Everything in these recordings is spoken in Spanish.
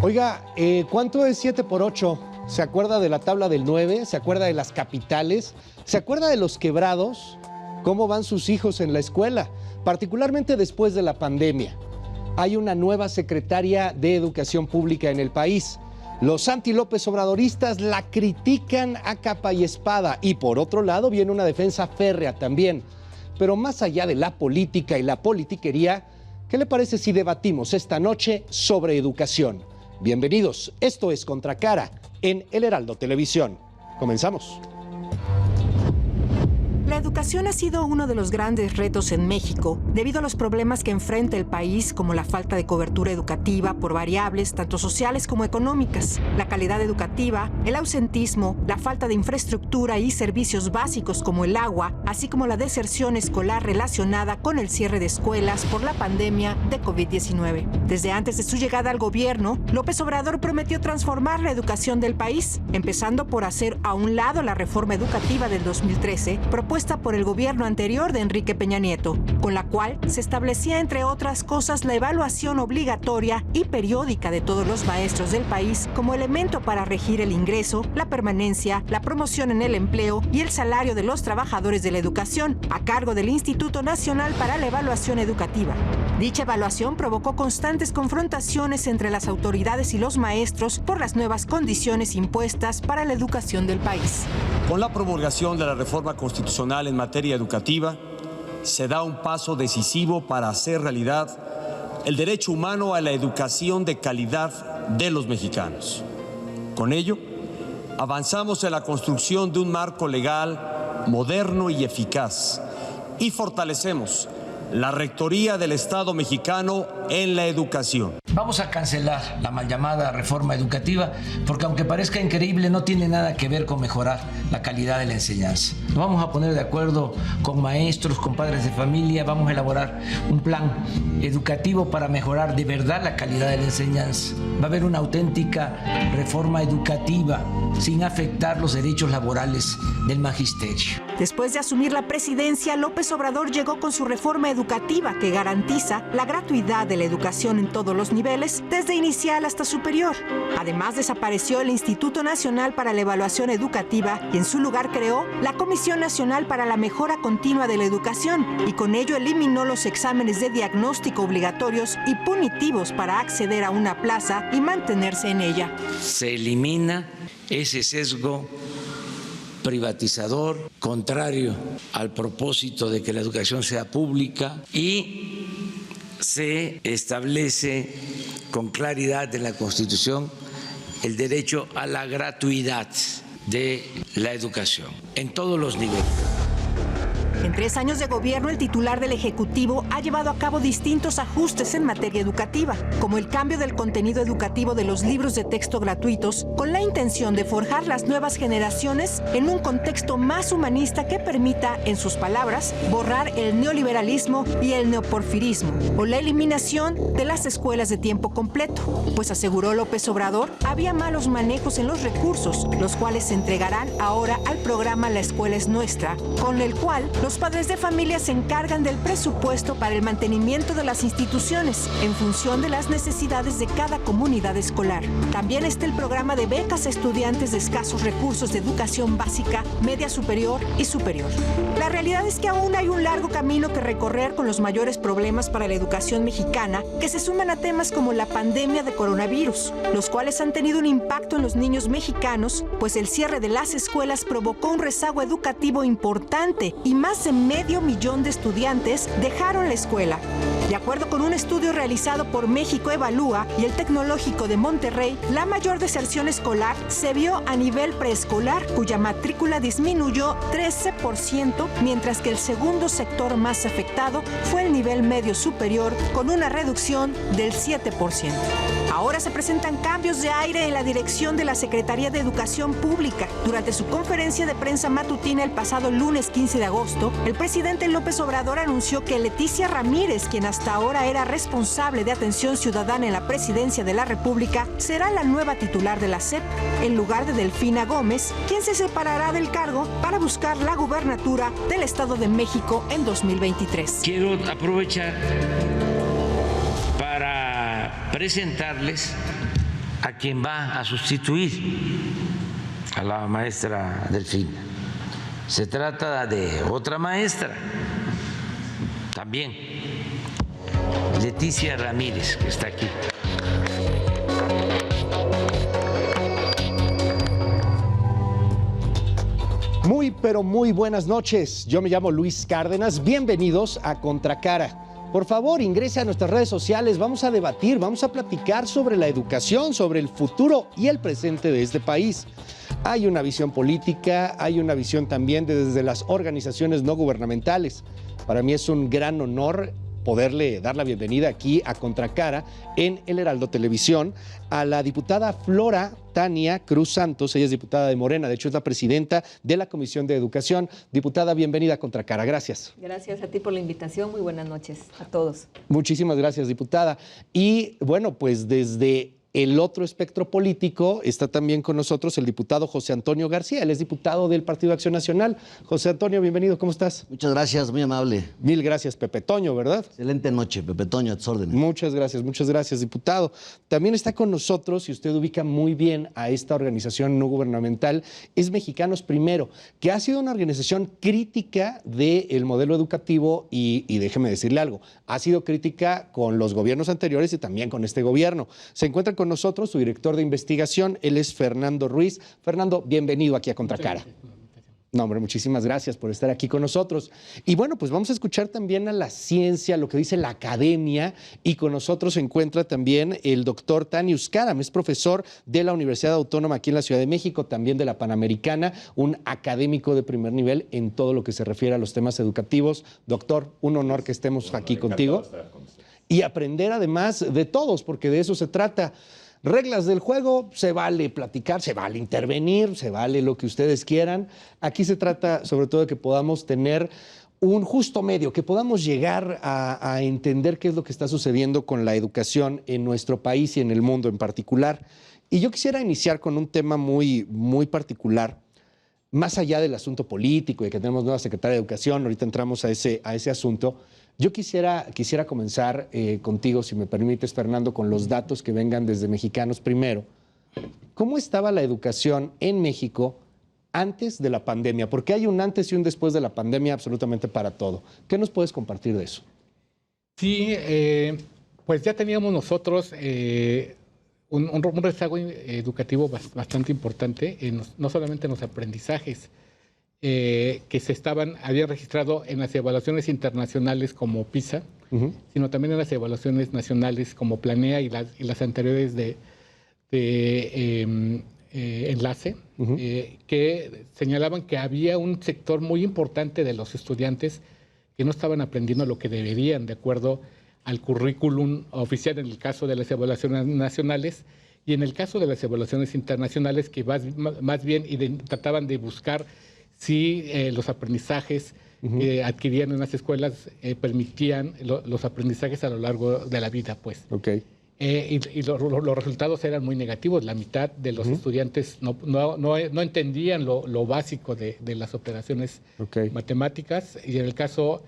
Oiga, ¿cuánto es 7 por 8? ¿Se acuerda de la tabla del 9? ¿Se acuerda de las capitales? ¿Se acuerda de los quebrados? ¿Cómo van sus hijos en la escuela? Particularmente después de la pandemia. Hay una nueva secretaria de Educación Pública en el país. Los anti-López Obradoristas la critican a capa y espada. Y por otro lado viene una defensa férrea también. Pero más allá de la política y la politiquería, ¿qué le parece si debatimos esta noche sobre educación? Bienvenidos, esto es Contracara en El Heraldo Televisión. Comenzamos. La educación ha sido uno de los grandes retos en México debido a los problemas que enfrenta el país, como la falta de cobertura educativa por variables tanto sociales como económicas, la calidad educativa, el ausentismo, la falta de infraestructura y servicios básicos como el agua, así como la deserción escolar relacionada con el cierre de escuelas por la pandemia de COVID-19. Desde antes de su llegada al gobierno, López Obrador prometió transformar la educación del país, empezando por hacer a un lado la reforma educativa del 2013, propuesta por el gobierno anterior de Enrique Peña Nieto, con la cual se establecía, entre otras cosas, la evaluación obligatoria y periódica de todos los maestros del país como elemento para regir el ingreso, la permanencia, la promoción en el empleo y el salario de los trabajadores de la educación, a cargo del Instituto Nacional para la Evaluación Educativa. Dicha evaluación provocó constantes confrontaciones entre las autoridades y los maestros por las nuevas condiciones impuestas para la educación del país. Con la promulgación de la reforma constitucional en materia educativa, se da un paso decisivo para hacer realidad el derecho humano a la educación de calidad de los mexicanos. Con ello, avanzamos en la construcción de un marco legal moderno y eficaz y fortalecemos la Rectoría del Estado mexicano en la educación. Vamos a cancelar la mal llamada reforma educativa porque, aunque parezca increíble, no tiene nada que ver con mejorar la calidad de la enseñanza. Nos vamos a poner de acuerdo con maestros, con padres de familia, vamos a elaborar un plan educativo para mejorar de verdad la calidad de la enseñanza. Va a haber una auténtica reforma educativa sin afectar los derechos laborales del magisterio. Después de asumir la presidencia, López Obrador llegó con su reforma educativa que garantiza la gratuidad de la educación en todos los niveles, desde inicial hasta superior. Además, desapareció el Instituto Nacional para la Evaluación Educativa y en su lugar creó la Comisión Nacional para la Mejora Continua de la Educación y con ello eliminó los exámenes de diagnóstico obligatorios y punitivos para acceder a una plaza y mantenerse en ella. Se elimina ese sesgo privatizador, contrario al propósito de que la educación sea pública, y se establece con claridad en la Constitución el derecho a la gratuidad de la educación en todos los niveles. En 3 años de gobierno, el titular del Ejecutivo ha llevado a cabo distintos ajustes en materia educativa, como el cambio del contenido educativo de los libros de texto gratuitos, con la intención de forjar las nuevas generaciones en un contexto más humanista que permita, en sus palabras, borrar el neoliberalismo y el neoporfirismo, o la eliminación de las escuelas de tiempo completo, pues aseguró López Obrador, había malos manejos en los recursos, los cuales se entregarán ahora al programa La Escuela es Nuestra, con el cual los padres de familia se encargan del presupuesto para el mantenimiento de las instituciones en función de las necesidades de cada comunidad escolar. También está el programa de becas a estudiantes de escasos recursos de educación básica, media superior y superior. La realidad es que aún hay un largo camino que recorrer con los mayores problemas para la educación mexicana, que se suman a temas como la pandemia de coronavirus, los cuales han tenido un impacto en los niños mexicanos, pues el cierre de las escuelas provocó un rezago educativo importante y más de 500,000 de estudiantes dejaron la escuela. De acuerdo con un estudio realizado por México Evalúa y el Tecnológico de Monterrey, la mayor deserción escolar se vio a nivel preescolar, cuya matrícula disminuyó 13%, mientras que el segundo sector más afectado fue el nivel medio superior, con una reducción del 7%. Ahora se presentan cambios de aire en la dirección de la Secretaría de Educación Pública. Durante su conferencia de prensa matutina el pasado lunes 15 de agosto, el presidente López Obrador anunció que Leticia Ramírez, quien hasta ahora era responsable de atención ciudadana en la presidencia de la República, será la nueva titular de la SEP, en lugar de Delfina Gómez, quien se separará del cargo para buscar la gubernatura del Estado de México en 2023. Quiero aprovechar para presentarles a quien va a sustituir a la maestra Delfina. Se trata de otra maestra, también, Leticia Ramírez, que está aquí. Muy, pero muy buenas noches. Yo me llamo Luis Cárdenas. Bienvenidos a Contracara. Por favor, ingrese a nuestras redes sociales. Vamos a debatir, vamos a platicar sobre la educación, sobre el futuro y el presente de este país. Hay una visión política, hay una visión también desde las organizaciones no gubernamentales. Para mí es un gran honor poderle dar la bienvenida aquí a Contracara en El Heraldo Televisión a la diputada Flora Tania Cruz Santos. Ella es diputada de Morena, de hecho es la presidenta de la Comisión de Educación. Diputada, bienvenida a Contracara, gracias. Gracias a ti por la invitación, muy buenas noches a todos. Muchísimas gracias, diputada. Y bueno, pues desde el otro espectro político está también con nosotros el diputado José Antonio García. Él es diputado del Partido Acción Nacional. José Antonio, bienvenido, ¿cómo estás? Muchas gracias, muy amable. Mil gracias, Pepe Toño, ¿verdad? Excelente noche, Pepe Toño, a tus órdenes. Muchas gracias, diputado. También está con nosotros, y usted ubica muy bien a esta organización no gubernamental, es Mexicanos Primero, que ha sido una organización crítica del modelo educativo y déjeme decirle algo, ha sido crítica con los gobiernos anteriores y también con este gobierno. Se encuentra con nosotros su director de investigación, él es Fernando Ruiz. Fernando, bienvenido aquí a Contracara. No, hombre, muchísimas gracias por estar aquí con nosotros. Y bueno, pues vamos a escuchar también a la ciencia, lo que dice la academia, y con nosotros se encuentra también el doctor Tanius Karam, es profesor de la Universidad Autónoma aquí en la Ciudad de México, también de la Panamericana, un académico de primer nivel en todo lo que se refiere a los temas educativos. Doctor, un honor que estemos aquí contigo. Y aprender además de todos, porque de eso se trata. Reglas del juego, se vale platicar, se vale intervenir, se vale lo que ustedes quieran. Aquí se trata sobre todo de que podamos tener un justo medio, que podamos llegar a entender qué es lo que está sucediendo con la educación en nuestro país y en el mundo en particular. Y yo quisiera iniciar con un tema muy, muy particular, más allá del asunto político y que tenemos nueva secretaria de Educación, ahorita entramos a ese asunto. Yo quisiera comenzar contigo, si me permites, Fernando, con los datos que vengan desde Mexicanos Primero. ¿Cómo estaba la educación en México antes de la pandemia? Porque hay un antes y un después de la pandemia absolutamente para todo. ¿Qué nos puedes compartir de eso? Sí, pues ya teníamos nosotros un rezago educativo bastante importante, no solamente en los aprendizajes, que habían registrado en las evaluaciones internacionales como PISA, sino también en las evaluaciones nacionales como Planea y las anteriores de Enlace, que señalaban que había un sector muy importante de los estudiantes que no estaban aprendiendo lo que deberían de acuerdo al currículum oficial en el caso de las evaluaciones nacionales y en el caso de las evaluaciones internacionales que más bien trataban de buscar si los aprendizajes que adquirían en las escuelas permitían los aprendizajes a lo largo de la vida, pues. Okay. Y los resultados eran muy negativos. La mitad de los estudiantes no entendían lo básico de las operaciones matemáticas. Y en el caso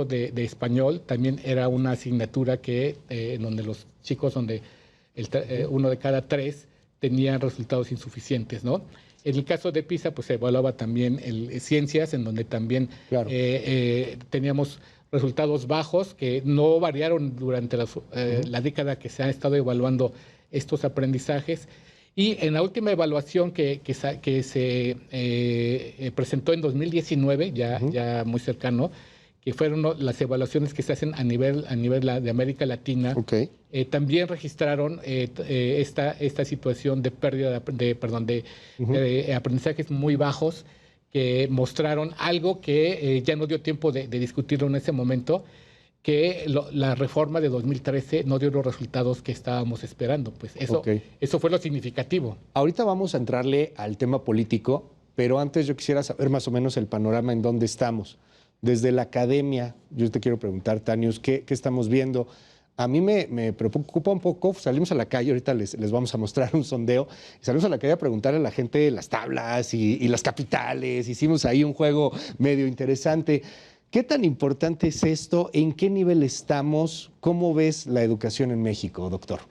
de español también era una asignatura en donde los chicos, uno de cada tres tenían resultados insuficientes, ¿no? En el caso de PISA, pues se evaluaba también ciencias, en donde también teníamos resultados bajos que no variaron durante la década que se han estado evaluando estos aprendizajes. Y en la última evaluación que se presentó en 2019, ya muy cercano, que fueron las evaluaciones que se hacen a nivel de América Latina, también registraron esta situación de pérdida de aprendizajes muy bajos, que mostraron algo que ya no dio tiempo de discutirlo en ese momento, que la reforma de 2013 no dio los resultados que estábamos esperando. Pues eso fue lo significativo. Ahorita vamos a entrarle al tema político, pero antes yo quisiera saber más o menos el panorama en dónde estamos. Desde la academia, yo te quiero preguntar, Tanius, ¿qué estamos viendo? A mí me preocupa un poco, salimos a la calle, ahorita les vamos a mostrar un sondeo, salimos a la calle a preguntarle a la gente las tablas y las capitales, hicimos ahí un juego medio interesante. ¿Qué tan importante es esto? ¿En qué nivel estamos? ¿Cómo ves la educación en México, doctor?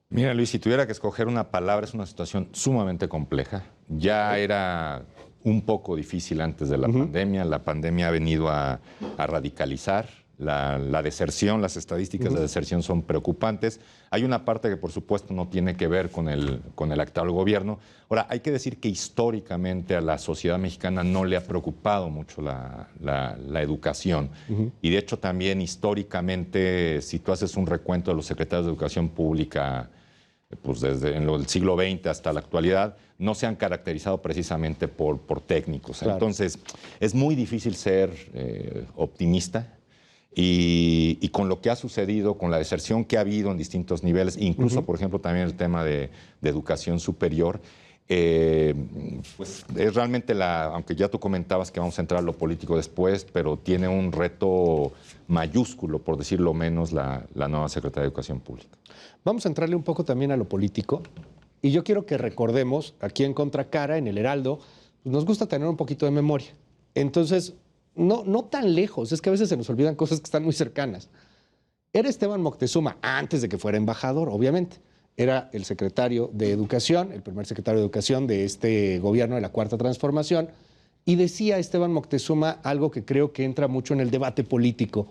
Mira, Luis, si tuviera que escoger una palabra, es una situación sumamente compleja. Ya era un poco difícil antes de la pandemia. La pandemia ha venido a radicalizar la deserción. Las estadísticas de deserción son preocupantes. Hay una parte que, por supuesto, no tiene que ver con el actual gobierno. Ahora, hay que decir que históricamente a la sociedad mexicana no le ha preocupado mucho la educación. Y, de hecho, también históricamente, si tú haces un recuento de los secretarios de Educación Pública, pues desde el siglo XX hasta la actualidad, no se han caracterizado precisamente por técnicos. Claro. Entonces, es muy difícil ser optimista. Y con lo que ha sucedido, con la deserción que ha habido en distintos niveles, incluso, por ejemplo, también el tema de educación superior, pues es realmente aunque ya tú comentabas que vamos a entrar a lo político después, pero tiene un reto mayúsculo, por decirlo menos, la nueva Secretaría de Educación Pública. Vamos a entrarle un poco también a lo político. Y yo quiero que recordemos, aquí en Contracara, en el Heraldo, pues nos gusta tener un poquito de memoria. Entonces, no tan lejos, es que a veces se nos olvidan cosas que están muy cercanas. Era Esteban Moctezuma, antes de que fuera embajador, obviamente. Era el secretario de Educación, el primer secretario de Educación de este gobierno de la Cuarta Transformación, y decía Esteban Moctezuma algo que creo que entra mucho en el debate político.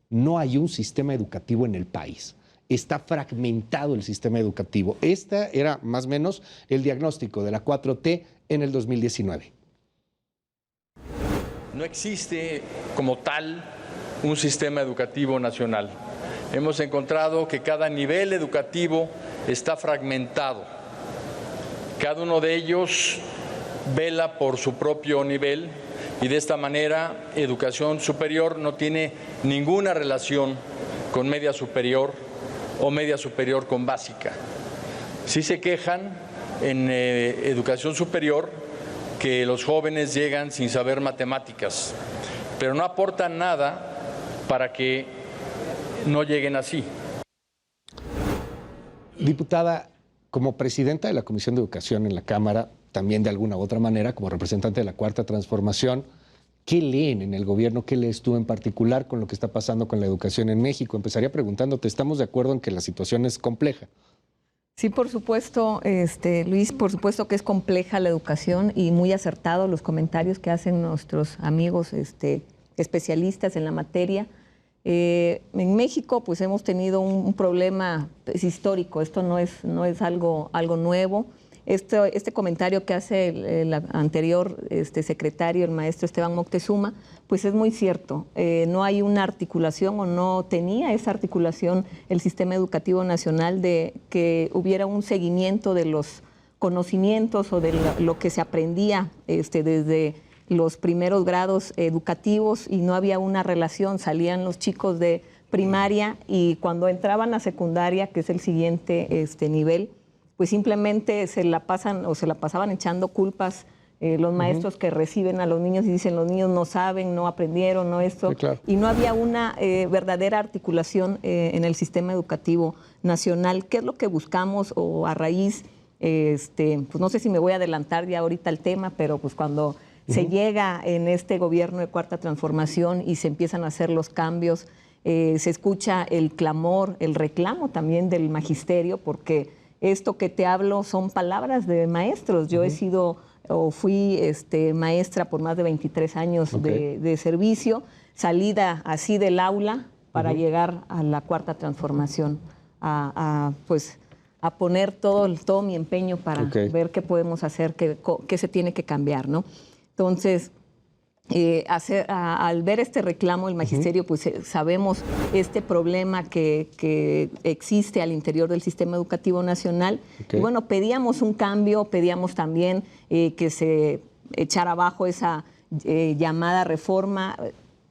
No hay un sistema educativo en el país. Está fragmentado el sistema educativo. Este era más o menos el diagnóstico de la 4T en el 2019. No existe como tal un sistema educativo nacional. Hemos encontrado que cada nivel educativo está fragmentado. Cada uno de ellos vela por su propio nivel y de esta manera educación superior no tiene ninguna relación con media superior o media superior con básica. Sí se quejan en educación superior que los jóvenes llegan sin saber matemáticas, pero no aportan nada para que no lleguen así. Diputada, como presidenta de la Comisión de Educación en la Cámara, también de alguna u otra manera, como representante de la Cuarta Transformación, ¿qué leen en el gobierno? ¿Qué lees tú en particular con lo que está pasando con la educación en México? Empezaría preguntándote, ¿estamos de acuerdo en que la situación es compleja? Sí, por supuesto, Luis, por supuesto que es compleja la educación y muy acertados los comentarios que hacen nuestros amigos especialistas en la materia. En México, pues hemos tenido un problema histórico. Esto no es algo nuevo. Este comentario que hace el anterior secretario, el maestro Esteban Moctezuma, pues es muy cierto. No hay una articulación o no tenía esa articulación el sistema educativo nacional de que hubiera un seguimiento de los conocimientos o de lo que se aprendía desde los primeros grados educativos y no había una relación. Salían los chicos de primaria y cuando entraban a secundaria, que es el siguiente nivel, pues simplemente se la pasaban echando culpas los maestros que reciben a los niños y dicen los niños no saben, no aprendieron, no esto. Sí, claro. Y no había una verdadera articulación en el sistema educativo nacional. ¿Qué es lo que buscamos o a raíz, pues no sé si me voy a adelantar ya ahorita al tema, pero pues cuando se llega en este gobierno de Cuarta Transformación y se empiezan a hacer los cambios, se escucha el clamor, el reclamo también del magisterio, porque esto que te hablo son palabras de maestros. Yo he sido o fui maestra por más de 23 años de servicio, salida así del aula para llegar a la Cuarta Transformación, a poner todo mi empeño para ver qué podemos hacer, qué se tiene que cambiar, ¿no? Entonces, al ver este reclamo del magisterio, pues sabemos este problema que existe al interior del sistema educativo nacional. Y bueno, pedíamos un cambio, pedíamos también que se echara abajo esa llamada reforma.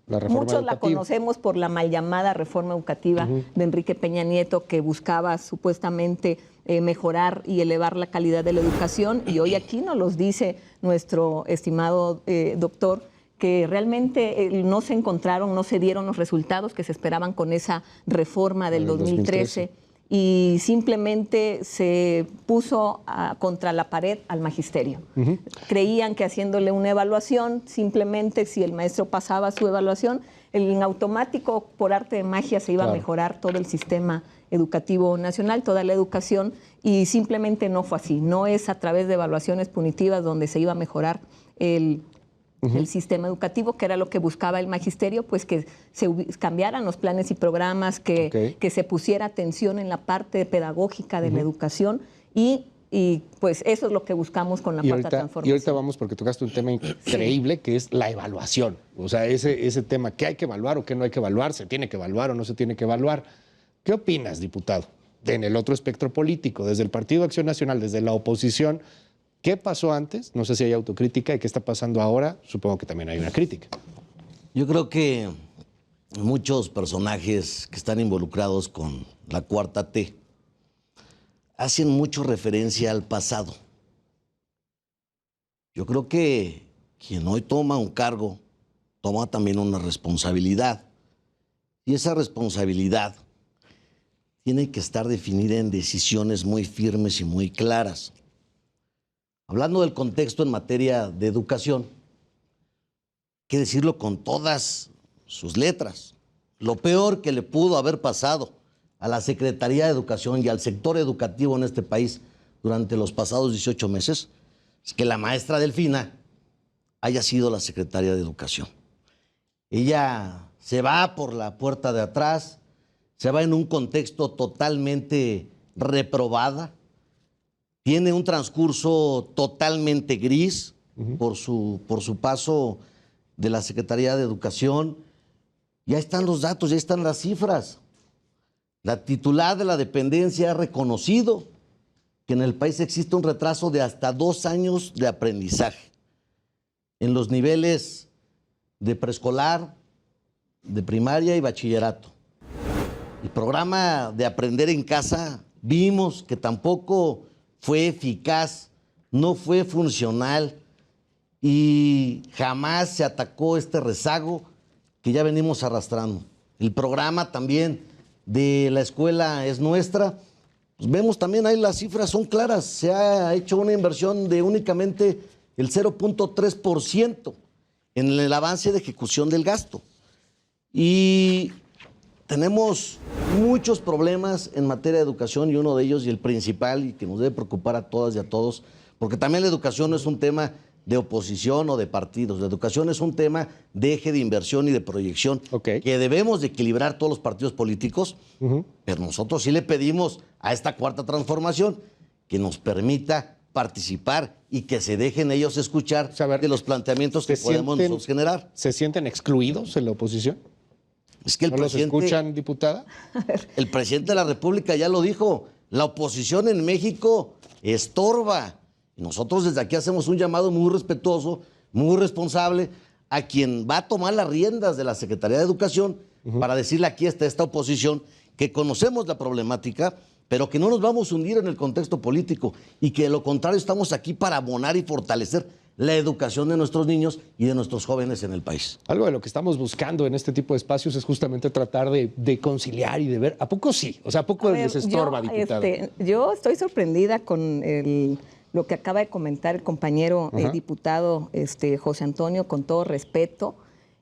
Muchos educativa. La conocemos por la mal llamada reforma educativa de Enrique Peña Nieto, que buscaba supuestamente mejorar y elevar la calidad de la educación. Y hoy aquí nos los dice nuestro estimado doctor, que realmente no se encontraron, no se dieron los resultados que se esperaban con esa reforma del 2013. y simplemente se puso contra la pared al magisterio. Creían que haciéndole una evaluación, simplemente si el maestro pasaba su evaluación, en automático, por arte de magia, se iba a mejorar todo el sistema educativo nacional, toda la educación, y simplemente no fue así. No es a través de evaluaciones punitivas donde se iba a mejorar el sistema educativo, que era lo que buscaba el magisterio, pues que se cambiaran los planes y programas, que se pusiera atención en la parte pedagógica de la educación y pues eso es lo que buscamos con la cuarta transformación. Y ahorita vamos, porque tocaste un tema increíble, que es la evaluación. O sea, ese tema, ¿qué hay que evaluar o qué no hay que evaluar? ¿Se tiene que evaluar o no se tiene que evaluar? ¿Qué opinas, diputado? En el otro espectro político, desde el Partido Acción Nacional, desde la oposición, ¿qué pasó antes? No sé si hay autocrítica. ¿Y qué está pasando ahora? Supongo que también hay una crítica. Yo creo que muchos personajes que están involucrados con la cuarta T hacen mucho referencia al pasado. Yo creo que quien hoy toma un cargo toma también una responsabilidad. Y esa responsabilidad tiene que estar definida en decisiones muy firmes y muy claras. Hablando del contexto en materia de educación, hay que decirlo con todas sus letras. Lo peor que le pudo haber pasado a la Secretaría de Educación y al sector educativo en este país durante los pasados 18 meses es que la maestra Delfina haya sido la secretaria de Educación. Ella se va por la puerta de atrás, se va en un contexto totalmente reprobada, tiene un transcurso totalmente gris por su paso de la Secretaría de Educación. Ya están los datos, ya están las cifras. La titular de la dependencia ha reconocido que en el país existe un retraso de hasta 2 años de aprendizaje en los niveles de preescolar, de primaria y bachillerato. El programa de aprender en casa vimos que tampoco fue eficaz, no fue funcional y jamás se atacó este rezago que ya venimos arrastrando. El programa también de La Escuela es Nuestra, pues vemos también ahí las cifras son claras, se ha hecho una inversión de únicamente el 0.3% en el avance de ejecución del gasto. Y tenemos muchos problemas en materia de educación y uno de ellos, y el principal, y que nos debe preocupar a todas y a todos, porque también la educación no es un tema de oposición o de partidos. La educación es un tema de eje de inversión y de proyección que debemos de equilibrar todos los partidos políticos, pero nosotros sí le pedimos a esta cuarta transformación que nos permita participar y que se dejen ellos escuchar de los planteamientos que podemos nosotros generar. ¿Se sienten excluidos en la oposición? Es que el ¿No presidente, los escuchan, diputada? El presidente de la República ya lo dijo, la oposición en México estorba. Y nosotros desde aquí hacemos un llamado muy respetuoso, muy responsable, a quien va a tomar las riendas de la Secretaría de Educación para decirle aquí está esta oposición, que conocemos la problemática, pero que no nos vamos a hundir en el contexto político y que de lo contrario estamos aquí para abonar y fortalecer la educación de nuestros niños y de nuestros jóvenes en el país. Algo de lo que estamos buscando en este tipo de espacios es justamente tratar de conciliar y de ver, ¿a poco sí? O sea, ¿a poco les estorba, diputada? Yo estoy sorprendida con lo que acaba de comentar el compañero diputado José Antonio, con todo respeto.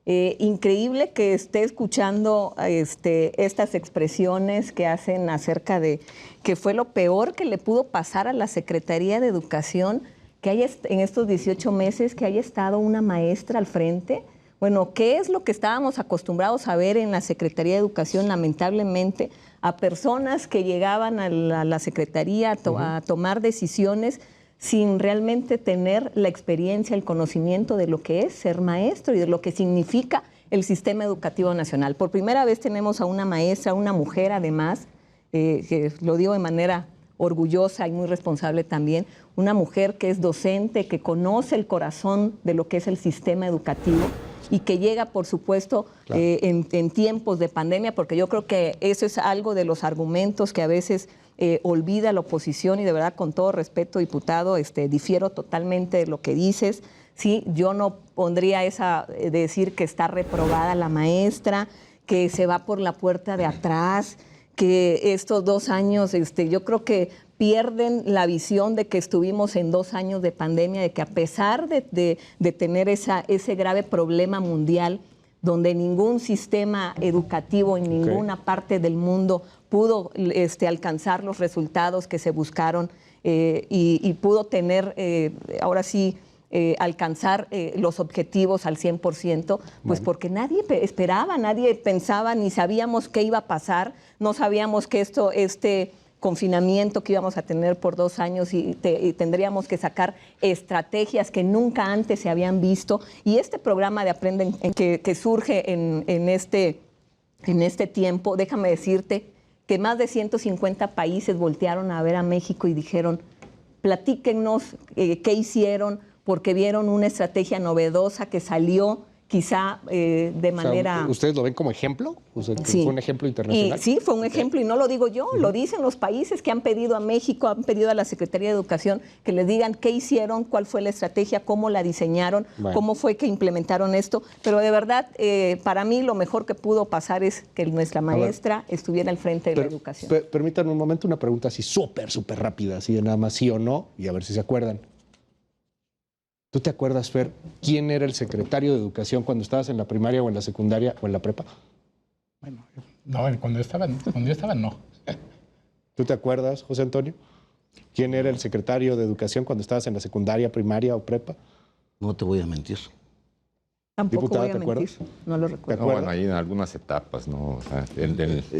Increíble que esté escuchando estas expresiones que hacen acerca de que fue lo peor que le pudo pasar a la Secretaría de Educación, que haya en estos 18 meses que haya estado una maestra al frente. Bueno, ¿qué es lo que estábamos acostumbrados a ver en la Secretaría de Educación? Lamentablemente, a personas que llegaban a la Secretaría a tomar decisiones sin realmente tener la experiencia, el conocimiento de lo que es ser maestro y de lo que significa el sistema educativo nacional. Por primera vez tenemos a una maestra, una mujer además, que lo digo de manera orgullosa y muy responsable también, una mujer que es docente, que conoce el corazón de lo que es el sistema educativo y que llega, por supuesto, en tiempos de pandemia, porque yo creo que eso es algo de los argumentos que a veces olvida la oposición, y de verdad, con todo respeto, diputado, difiero totalmente de lo que dices. Sí, yo no pondría de decir que está reprobada la maestra, que se va por la puerta de atrás, que estos 2 años, yo creo que pierden la visión de que estuvimos en 2 años de pandemia, de que a pesar de tener ese grave problema mundial, donde ningún sistema educativo en ninguna parte del mundo pudo alcanzar los resultados que se buscaron y pudo tener, ahora sí, alcanzar los objetivos al 100%, pues porque nadie esperaba, nadie pensaba, ni sabíamos qué iba a pasar, no sabíamos que este confinamiento que íbamos a tener por 2 años y tendríamos que sacar estrategias que nunca antes se habían visto. Y este programa de Aprende que surge en este tiempo, déjame decirte que más de 150 países voltearon a ver a México y dijeron, platíquennos qué hicieron, porque vieron una estrategia novedosa que salió quizá de manera... ¿Ustedes lo ven como ejemplo? O sea, sí. ¿fue un ejemplo internacional? Sí, fue un ejemplo, y no lo digo yo, lo dicen los países que han pedido a México, han pedido a la Secretaría de Educación que les digan qué hicieron, cuál fue la estrategia, cómo la diseñaron, cómo fue que implementaron esto. Pero de verdad, para mí lo mejor que pudo pasar es que nuestra maestra estuviera al frente de la educación. Permítanme un momento, una pregunta así súper rápida, así de nada más sí o no, y a ver si se acuerdan. ¿Tú te acuerdas, Fer, quién era el secretario de Educación cuando estabas en la primaria o en la secundaria o en la prepa? Bueno, no, cuando yo estaba no. ¿Tú te acuerdas, José Antonio? ¿Quién era el secretario de Educación cuando estabas en la secundaria, primaria o prepa? No te voy a mentir. Tampoco Diputada, voy a mentir, no lo recuerdo. No, bueno, ahí en algunas etapas, ¿no? O sea,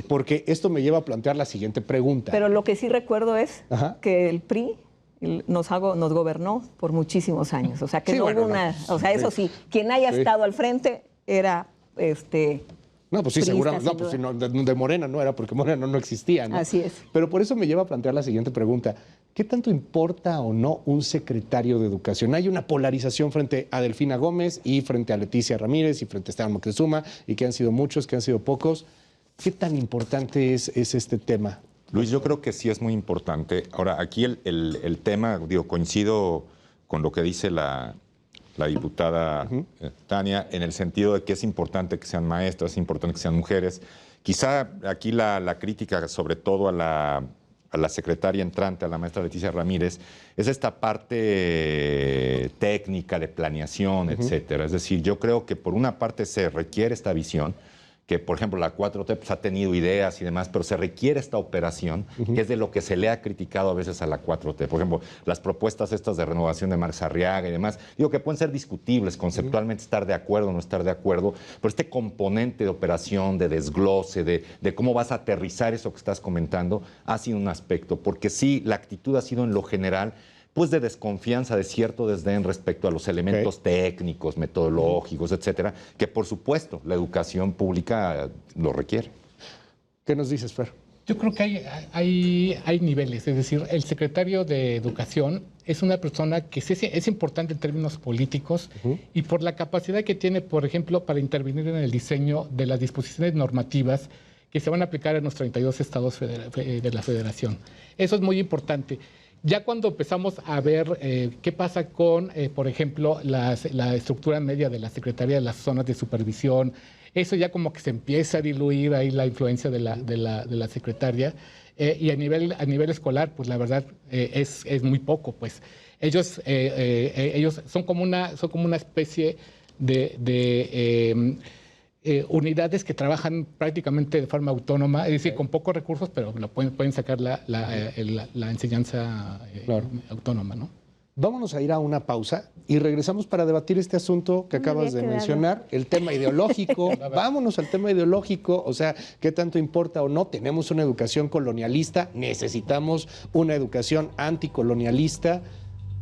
Porque esto me lleva a plantear la siguiente pregunta. Pero lo que sí recuerdo es que el PRI nos gobernó por muchísimos años. O sea, que sí, no hubo una... O sea, eso sí, quien haya estado al frente era... No, pues sí, seguramente. No, pues si no, de Morena no era, porque Morena no existía, ¿no? Así es. Pero por eso me lleva a plantear la siguiente pregunta. ¿Qué tanto importa o no un secretario de Educación? Hay una polarización frente a Delfina Gómez y frente a Leticia Ramírez y frente a Esteban Moctezuma, y que han sido muchos, que han sido pocos. ¿Qué tan importante es este tema? Luis, yo creo que sí es muy importante. Ahora, aquí el tema, digo, coincido con lo que dice la diputada Tania, en el sentido de que es importante que sean maestras, es importante que sean mujeres. Quizá aquí la crítica, sobre todo a la secretaria entrante, a la maestra Leticia Ramírez, es esta parte técnica de planeación, etcétera. Es decir, yo creo que por una parte se requiere esta visión, que por ejemplo la 4T pues, ha tenido ideas y demás, pero se requiere esta operación, que es de lo que se le ha criticado a veces a la 4T. Por ejemplo, las propuestas estas de renovación de Marx Arriaga y demás, digo que pueden ser discutibles, conceptualmente estar de acuerdo o no estar de acuerdo, pero este componente de operación, de desglose, de cómo vas a aterrizar eso que estás comentando, ha sido un aspecto, porque sí, la actitud ha sido en lo general pues de desconfianza, de cierto desdén respecto a los elementos técnicos, metodológicos, etcétera, que por supuesto la educación pública lo requiere. ¿Qué nos dices, Fer? Yo creo que hay niveles, es decir, el secretario de Educación es una persona que es importante en términos políticos y por la capacidad que tiene, por ejemplo, para intervenir en el diseño de las disposiciones normativas que se van a aplicar en los 32 estados de la Federación. Eso es muy importante. Ya cuando empezamos a ver qué pasa con, por ejemplo, la estructura media de la Secretaría de las zonas de supervisión, eso ya como que se empieza a diluir ahí la influencia de la secretaria. Y a nivel escolar, pues la verdad es muy poco. Pues ellos son como una especie de unidades que trabajan prácticamente de forma autónoma, es decir, con pocos recursos, pero pueden sacar la enseñanza autónoma, ¿no? Vámonos a ir a una pausa y regresamos para debatir este asunto que acabas de mencionar, el tema ideológico. Vámonos al tema ideológico, o sea, ¿qué tanto importa o no? Tenemos una educación colonialista, necesitamos una educación anticolonialista.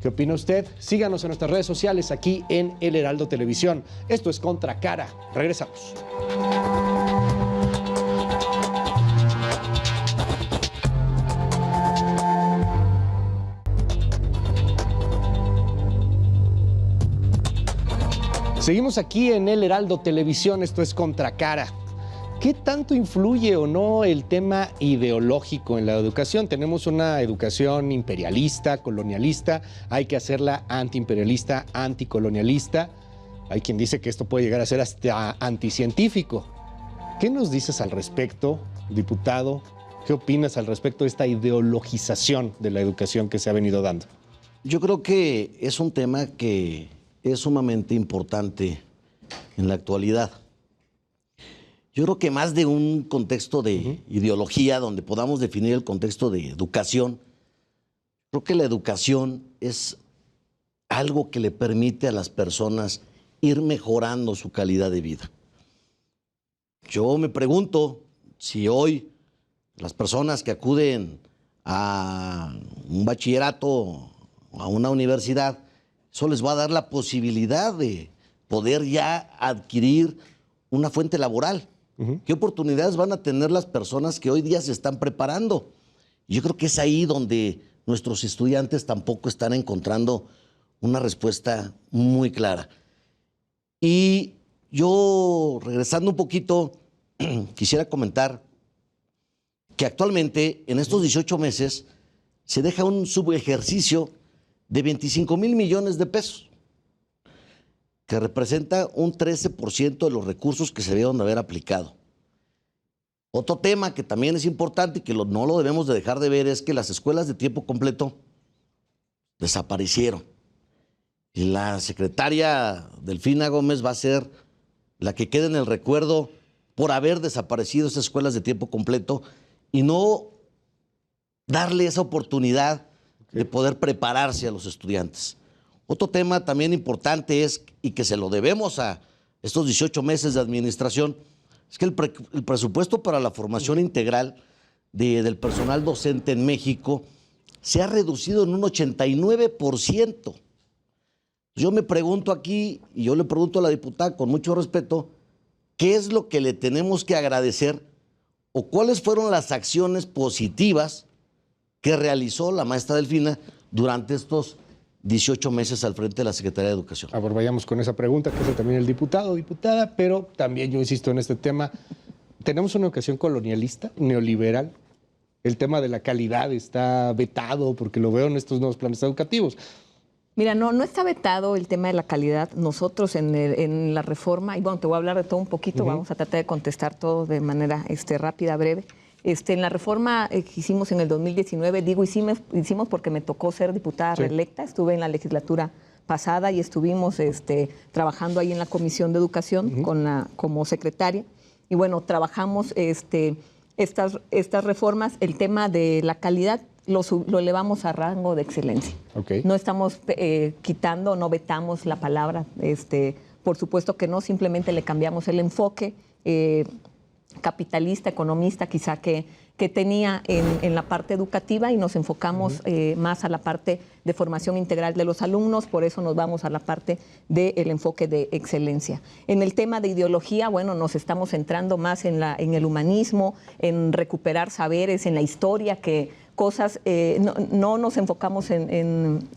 ¿Qué opina usted? Síganos en nuestras redes sociales aquí en El Heraldo Televisión. Esto es Contracara. Regresamos. Seguimos aquí en El Heraldo Televisión. Esto es Contracara. ¿Qué tanto influye o no el tema ideológico en la educación? Tenemos una educación imperialista, colonialista, hay que hacerla antiimperialista, anticolonialista. Hay quien dice que esto puede llegar a ser hasta anticientífico. ¿Qué nos dices al respecto, diputado, ¿Qué opinas al respecto de esta ideologización de la educación que se ha venido dando? Yo creo que es un tema que es sumamente importante en la actualidad. Yo creo que más de un contexto de ideología donde podamos definir el contexto de educación, creo que la educación es algo que le permite a las personas ir mejorando su calidad de vida. Yo me pregunto si hoy las personas que acuden a un bachillerato, a una universidad, eso les va a dar la posibilidad de poder ya adquirir una fuente laboral. ¿Qué oportunidades van a tener las personas que hoy día se están preparando? Yo creo que es ahí donde nuestros estudiantes tampoco están encontrando una respuesta muy clara. Y yo, regresando un poquito, quisiera comentar que actualmente, en estos 18 meses, se deja un subejercicio de 25,000 millones de pesos, que representa un 13% de los recursos que se debieron de haber aplicado. Otro tema que también es importante y que no lo debemos de dejar de ver es que las escuelas de tiempo completo desaparecieron. Y la secretaria Delfina Gómez va a ser la que quede en el recuerdo por haber desaparecido esas escuelas de tiempo completo y no darle esa oportunidad de poder prepararse a los estudiantes. Otro tema también importante es, y que se lo debemos a estos 18 meses de administración, es que el presupuesto para la formación integral del personal docente en México se ha reducido en un 89%. Yo me pregunto aquí, y yo le pregunto a la diputada con mucho respeto, ¿qué es lo que le tenemos que agradecer o cuáles fueron las acciones positivas que realizó la maestra Delfina durante estos 18 meses al frente de la Secretaría de Educación? A ver, vayamos con esa pregunta que hace también el diputado o diputada, pero también yo insisto en este tema. Tenemos una educación colonialista, neoliberal. El tema de la calidad está vetado porque lo veo en estos nuevos planes educativos. Mira, no está vetado el tema de la calidad. Nosotros en la reforma, y bueno, te voy a hablar de todo un poquito, vamos a tratar de contestar todo de manera rápida, breve. En la reforma que hicimos en el 2019, digo hicimos porque me tocó ser diputada reelecta, estuve en la legislatura pasada y estuvimos trabajando ahí en la Comisión de Educación como secretaria. Y bueno, trabajamos estas reformas, el tema de la calidad lo elevamos a rango de excelencia. No estamos quitando, no vetamos la palabra, por supuesto que no, simplemente le cambiamos el enfoque capitalista, economista quizá que tenía en la parte educativa y nos enfocamos más a la parte de formación integral de los alumnos, por eso nos vamos a la parte del enfoque de excelencia. En el tema de ideología, bueno, nos estamos centrando más en el humanismo, en recuperar saberes, en la historia, que cosas, no nos enfocamos en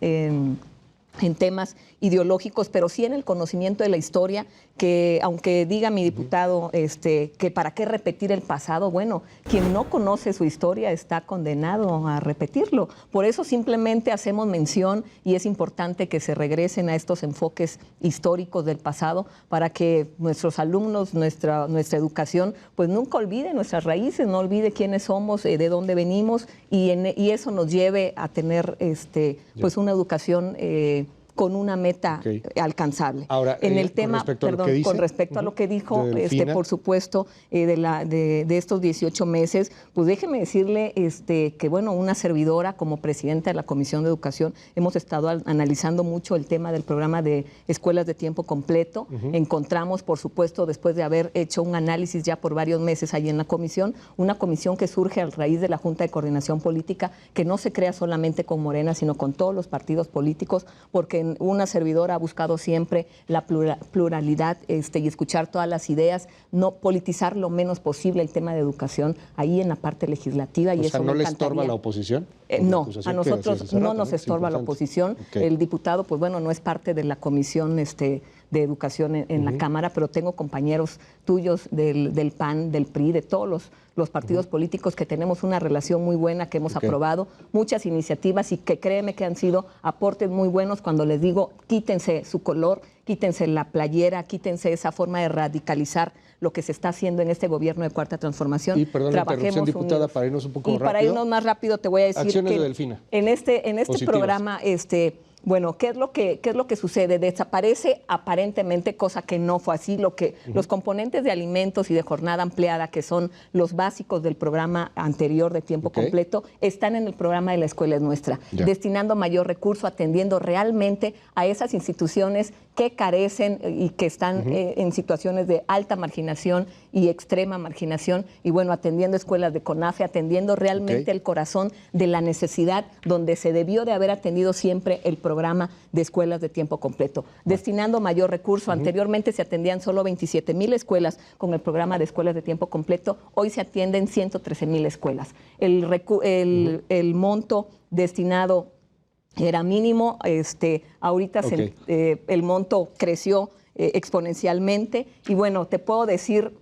temas ideológicos, pero sí en el conocimiento de la historia, que aunque diga mi diputado que para qué repetir el pasado, bueno, quien no conoce su historia está condenado a repetirlo. Por eso simplemente hacemos mención y es importante que se regresen a estos enfoques históricos del pasado para que nuestros alumnos, nuestra educación, pues nunca olvide nuestras raíces, no olvide quiénes somos, de dónde venimos y eso nos lleve a tener pues una educación con una meta alcanzable. Ahora, en el tema, con respecto a lo que dijo, por supuesto, de estos 18 meses, pues déjeme decirle que, bueno, una servidora como presidenta de la Comisión de Educación, hemos estado analizando mucho el tema del programa de escuelas de tiempo completo. Encontramos, por supuesto, después de haber hecho un análisis ya por varios meses ahí en la comisión, una comisión que surge a raíz de la Junta de Coordinación Política, que no se crea solamente con Morena, sino con todos los partidos políticos, porque una servidora ha buscado siempre la pluralidad y escuchar todas las ideas, no politizar lo menos posible el tema de educación ahí en la parte legislativa. O sea, ¿no le estorba la oposición? No, a nosotros no nos estorba la oposición. El diputado, pues bueno, no es parte de la comisión de Educación en la Cámara, pero tengo compañeros tuyos del PAN, del PRI, de todos los partidos políticos que tenemos una relación muy buena, que hemos aprobado muchas iniciativas y que créeme que han sido aportes muy buenos cuando les digo quítense su color, quítense la playera, quítense esa forma de radicalizar lo que se está haciendo en este gobierno de Cuarta Transformación. Y perdón la interrupción, diputada, para irnos un poco rápido. Y para irnos más rápido te voy a decir Acciones que de Delfina. en este Positivas. programa, bueno, ¿qué es lo que sucede? Desaparece aparentemente, cosa que no fue así, los componentes de alimentos y de jornada ampliada, que son los básicos del programa anterior de tiempo completo, están en el programa de La Escuela es Nuestra, destinando mayor recurso, atendiendo realmente a esas instituciones que carecen y que están en situaciones de alta marginación y extrema marginación, y bueno, atendiendo escuelas de CONAFE, atendiendo realmente el corazón de la necesidad donde se debió de haber atendido siempre el programa de escuelas de tiempo completo, destinando mayor recurso. Anteriormente se atendían solo 27,000 escuelas con el programa de escuelas de tiempo completo, hoy se atienden 113,000 escuelas. El monto destinado era mínimo, ahorita el monto creció exponencialmente y bueno, te puedo decir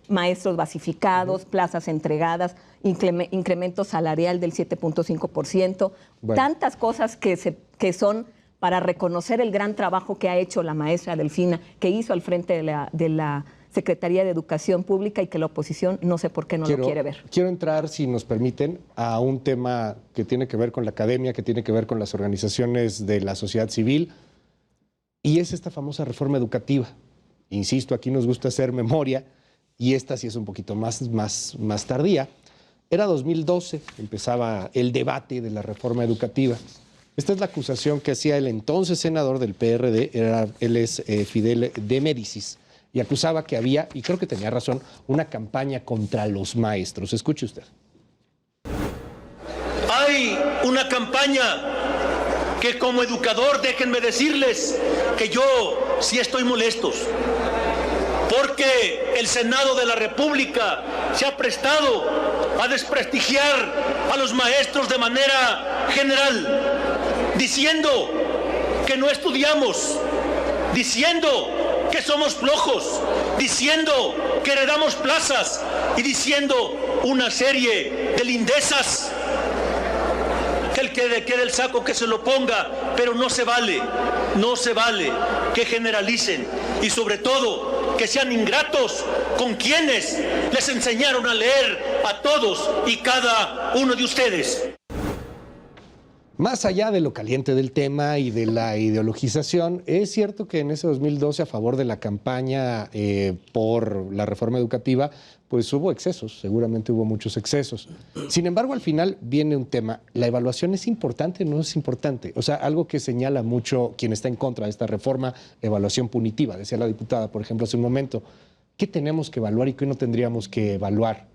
maestros basificados, plazas entregadas, incremento salarial del 7.5%, tantas cosas que son para reconocer el gran trabajo que ha hecho la maestra Delfina, que hizo al frente de la Secretaría de Educación Pública y que la oposición no sé por qué no lo quiere ver. Quiero entrar, si nos permiten, a un tema que tiene que ver con la academia, que tiene que ver con las organizaciones de la sociedad civil, y es esta famosa reforma educativa. Insisto, aquí nos gusta hacer memoria, y esta sí es un poquito más tardía. Era 2012, empezaba el debate de la reforma educativa. Esta es la acusación que hacía el entonces senador del PRD, él es Fidel de Médicis, y acusaba que había, y creo que tenía razón, una campaña contra los maestros. Escuche usted. Hay una campaña que como educador, déjenme decirles que yo sí estoy molesto, porque el Senado de la República se ha prestado a desprestigiar a los maestros de manera general, diciendo que no estudiamos, diciendo que somos flojos, diciendo que heredamos plazas y diciendo una serie de lindezas. Que el que quede el saco que se lo ponga, pero no se vale que generalicen y sobre todo que sean ingratos con quienes les enseñaron a leer a todos y cada uno de ustedes. Más allá de lo caliente del tema y de la ideologización, es cierto que en ese 2012, a favor de la campaña por la reforma educativa, pues hubo excesos, seguramente hubo muchos excesos. Sin embargo, al final viene un tema, ¿la evaluación es importante o no es importante? O sea, algo que señala mucho quien está en contra de esta reforma, evaluación punitiva, decía la diputada, por ejemplo, hace un momento. ¿Qué tenemos que evaluar y qué no tendríamos que evaluar?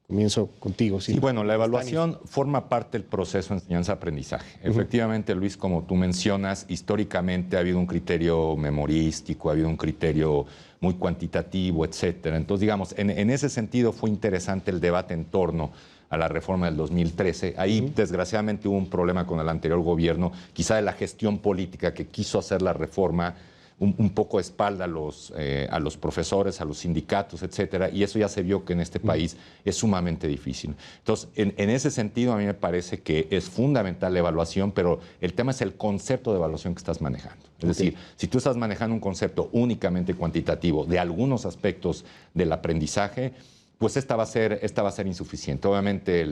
Comienzo contigo. Sí, bueno, la evaluación forma parte del proceso de enseñanza-aprendizaje. Efectivamente, Luis, como tú mencionas, históricamente ha habido un criterio memorístico, ha habido un criterio muy cuantitativo, etcétera. Entonces, digamos, en ese sentido fue interesante el debate en torno a la reforma del 2013. Ahí, desgraciadamente, hubo un problema con el anterior gobierno, quizá de la gestión política que quiso hacer la reforma un poco de espalda a los profesores, a los sindicatos, etcétera, y eso ya se vio que en este país es sumamente difícil. Entonces, en ese sentido, a mí me parece que es fundamental la evaluación, pero el tema es el concepto de evaluación que estás manejando. Es decir, si tú estás manejando un concepto únicamente cuantitativo de algunos aspectos del aprendizaje, pues esta va a ser insuficiente. Obviamente,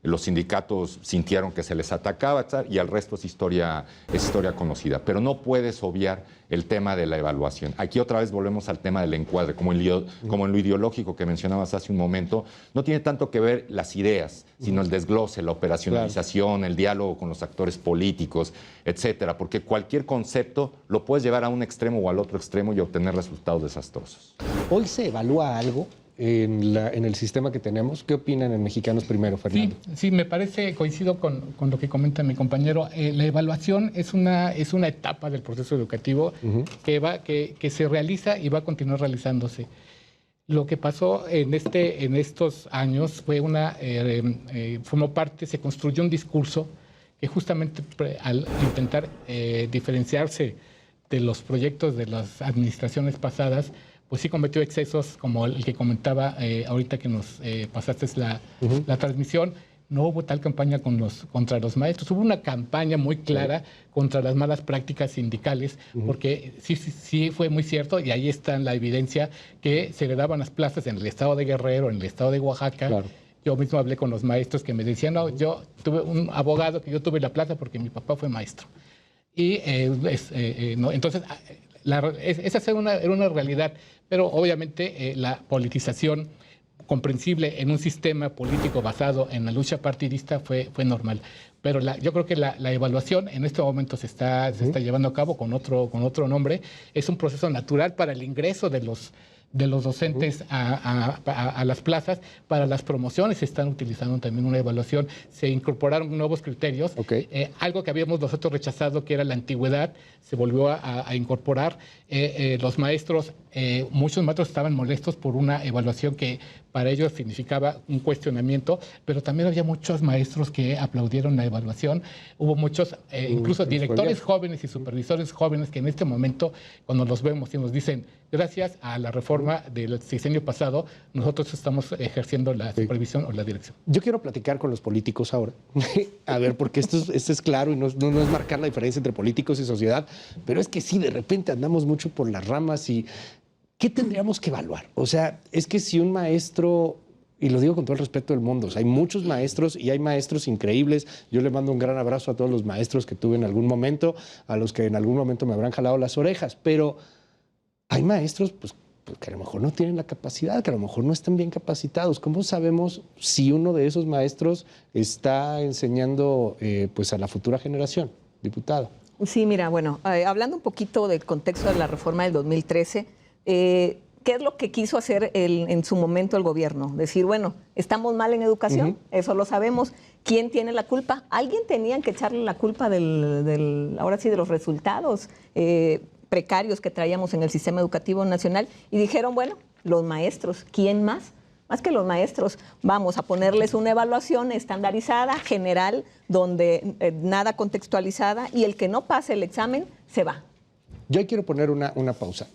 los sindicatos sintieron que se les atacaba y el resto es historia conocida. Pero no puedes obviar el tema de la evaluación. Aquí otra vez volvemos al tema del encuadre. Como en lo ideológico que mencionabas hace un momento, no tiene tanto que ver las ideas, sino el desglose, la operacionalización, el diálogo con los actores políticos, etcétera. Porque cualquier concepto lo puedes llevar a un extremo o al otro extremo y obtener resultados desastrosos. ¿Hoy se evalúa algo en el sistema que tenemos? ¿Qué opinan en Mexicanos Primero, Fernando? Sí, me parece, coincido con lo que comenta mi compañero. La evaluación es una etapa del proceso educativo que se realiza y va a continuar realizándose. Lo que pasó en estos años fue formó parte, se construyó un discurso que justamente al intentar diferenciarse los proyectos de las administraciones pasadas, pues sí cometió excesos como el que comentaba ahorita que nos pasaste la transmisión. No hubo tal campaña contra los maestros. Hubo una campaña muy clara contra las malas prácticas sindicales, porque sí fue muy cierto, y ahí está la evidencia, que se le daban las plazas en el estado de Guerrero, en el estado de Oaxaca. Claro. Yo mismo hablé con los maestros que me decían, no, yo tuve un abogado que yo tuve la plaza porque mi papá fue maestro. Y no, entonces, esa era una realidad, pero obviamente la politización comprensible en un sistema político basado en la lucha partidista fue normal. Pero yo creo que la evaluación en este momento se está llevando a cabo con otro nombre. Es un proceso natural para el ingreso de los docentes a las plazas. Para las promociones se están utilizando también una evaluación. Se incorporaron nuevos criterios. Algo que habíamos nosotros rechazado, que era la antigüedad, se volvió a incorporar. Los maestros, muchos maestros estaban molestos por una evaluación que para ellos significaba un cuestionamiento, pero también había muchos maestros que aplaudieron la evaluación. Hubo muchos, incluso directores jóvenes y supervisores jóvenes que en este momento, cuando los vemos y nos dicen, gracias a la reforma del sexenio pasado, nosotros estamos ejerciendo la supervisión o la dirección. Yo quiero platicar con los políticos ahora. A ver, porque esto es claro y no es marcar la diferencia entre políticos y sociedad, pero es que sí, de repente andamos mucho por las ramas y ¿qué tendríamos que evaluar? O sea, es que si un maestro, y lo digo con todo el respeto del mundo, o sea, hay muchos maestros y hay maestros increíbles. Yo le mando un gran abrazo a todos los maestros que tuve en algún momento, a los que en algún momento me habrán jalado las orejas, pero hay maestros pues, que a lo mejor no tienen la capacidad, que a lo mejor no están bien capacitados. ¿Cómo sabemos si uno de esos maestros está enseñando pues a la futura generación, diputado? Sí, mira, bueno, hablando un poquito del contexto de la reforma del 2013, ¿qué es lo que quiso hacer en su momento el gobierno? Decir, bueno, estamos mal en educación, eso lo sabemos. ¿Quién tiene la culpa? Alguien tenía que echarle la culpa ahora sí, de los resultados precarios que traíamos en el sistema educativo nacional, y dijeron, bueno, los maestros, ¿quién más? Más que los maestros, vamos a ponerles una evaluación estandarizada, general, donde nada contextualizada, y el que no pase el examen se va. Yo quiero poner una pausa.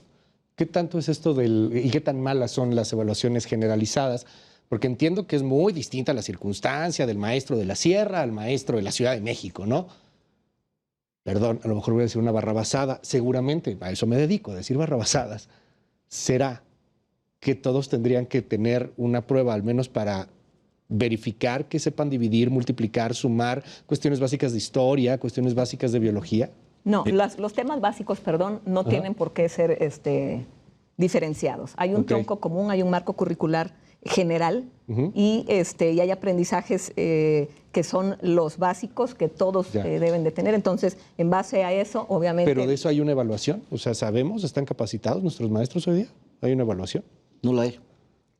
¿Qué tanto es esto y qué tan malas son las evaluaciones generalizadas? Porque entiendo que es muy distinta la circunstancia del maestro de la Sierra al maestro de la Ciudad de México, ¿no? Perdón, a lo mejor voy a decir una barrabasada. Seguramente, a eso me dedico, a decir barrabasadas. ¿Será que todos tendrían que tener una prueba, al menos para verificar que sepan dividir, multiplicar, sumar, cuestiones básicas de historia, cuestiones básicas de biología? No, los temas básicos, perdón, no tienen por qué ser diferenciados. Hay un tronco común, hay un marco curricular general y hay aprendizajes que son los básicos que todos deben de tener. Entonces, en base a eso, obviamente... ¿Pero de eso hay una evaluación? O sea, ¿sabemos? ¿Están capacitados nuestros maestros hoy día? ¿Hay una evaluación? No la hay.